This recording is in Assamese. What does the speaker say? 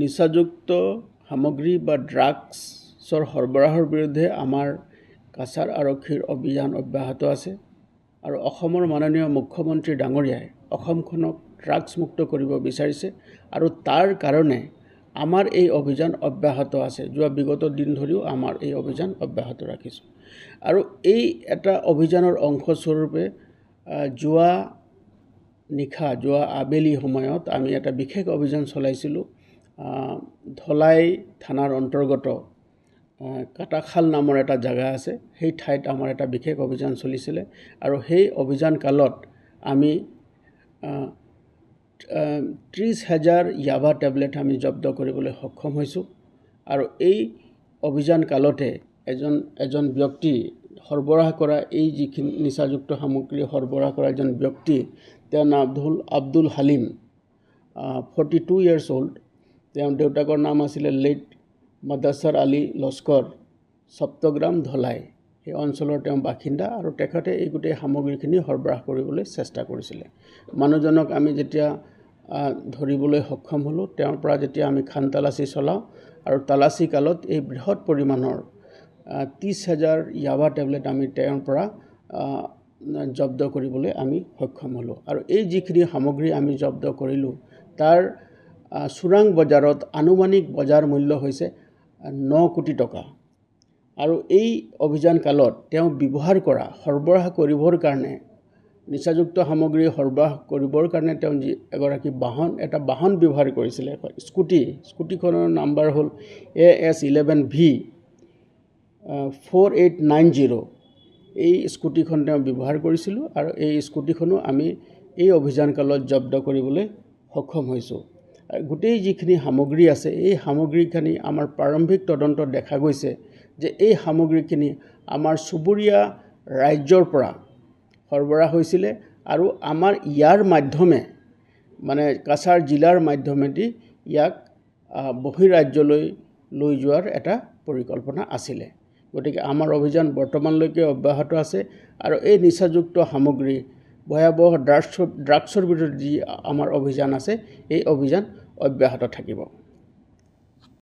নিচাযুক্ত সামগ্ৰী বা ড্ৰাগছৰ সৰবৰাহৰ বিৰুদ্ধে আমাৰ কাছাৰ আৰক্ষীৰ অভিযান অব্যাহত আছে আৰু অসমৰ মাননীয় মুখ্যমন্ত্ৰী ডাঙৰীয়াই অসমখনক ড্ৰাগছ মুক্ত কৰিব বিচাৰিছে আৰু তাৰ কাৰণে আমাৰ এই অভিযান অব্যাহত আছে। যোৱা বিগত দিন ধৰিও আমাৰ এই অভিযান অব্যাহত ৰাখিছোঁ আৰু এই এটা অভিযানৰ অংশস্বৰূপে যোৱা আবেলি সময়ত আমি এটা বিশেষ অভিযান চলাইছিলোঁ। ধলাই থানাৰ অন্তৰ্গত কাটাখাল নামৰ এটা জাগা আছে, সেই ঠাইত আমাৰ এটা বিশেষ অভিযান চলিছিলে আৰু সেই অভিযান কালত আমি 30,000 ইয়াবা টেবলেট আমি জব্দ কৰিবলৈ সক্ষম হৈছোঁ আৰু এই অভিযান কালতে এজন ব্যক্তি সৰবৰাহ কৰা এই যিখিনি নিচাযুক্ত সামগ্ৰী সৰবৰাহ কৰা এজন ব্যক্তি, তেওঁৰ নাম আব্দুল হালিম, 42 years old। তেওঁৰ দেউতাকৰ নাম আছিলে লেট মদাছাৰ আলী লস্কৰ, সপ্তগ্ৰাম ধলাই, এই অঞ্চলৰ তেওঁ বাসিন্দা আৰু তেখেতে এই গোটেই সামগ্ৰীখিনি সৰবৰাহ কৰিবলৈ চেষ্টা কৰিছিলে। মানুহজনক আমি যেতিয়া ধৰিবলৈ সক্ষম হ'লোঁ, তেওঁৰ পৰা যেতিয়া আমি খান তালাচী চলাওঁ আৰু তালাচী কালত এই বৃহৎ পৰিমাণৰ 30,000 ইয়াবা টেবলেট আমি তেওঁৰ পৰা জব্দ কৰিবলৈ আমি সক্ষম হ'লোঁ আৰু এই যিখিনি সামগ্ৰী আমি জব্দ কৰিলোঁ তাৰ চোৰাং বজাৰত আনুমানিক বজাৰ মূল্য হৈছে 9 কোটি টকা আৰু এই অভিযান কালত তেওঁ ব্যৱহাৰ কৰা সৰবৰাহ কৰিবৰ কাৰণে নিচাযুক্ত সামগ্ৰী সৰবৰাহ কৰিবৰ কাৰণে তেওঁ এটা বাহন ব্যৱহাৰ কৰিছিলে, স্কুটিখনৰ নাম্বাৰ হ'ল AS11V 4890। এই স্কুটিখন তেওঁ ব্যৱহাৰ কৰিছিলোঁ আৰু এই স্কুটিখনো আমি এই অভিযান কালত জব্দ কৰিবলৈ সক্ষম হৈছোঁ। গোটেই যিখিনি সামগ্ৰী আছে এই সামগ্ৰীখিনি আমাৰ প্ৰাৰম্ভিক তদন্তত দেখা গৈছে যে এই সামগ্ৰীখিনি আমাৰ চুবুৰীয়া ৰাজ্যৰ পৰা সৰবৰাহ হৈছিলে আৰু আমাৰ ইয়াৰ মাধ্যমে মানে কাছাৰ জিলাৰ মাধ্যমেদি ইয়াক বহিৰাজ্যলৈ লৈ যোৱাৰ এটা পৰিকল্পনা আছিলে। গতিকে আমাৰ অভিযান বৰ্তমানলৈকে অব্যাহত আছে আৰু এই নিচাযুক্ত সামগ্ৰী ভয়াৱহ ড্ৰাগছৰ বিৰুদ্ধে যি আমাৰ অভিযান আছে এই অভিযান অব্যাহত থাকিব।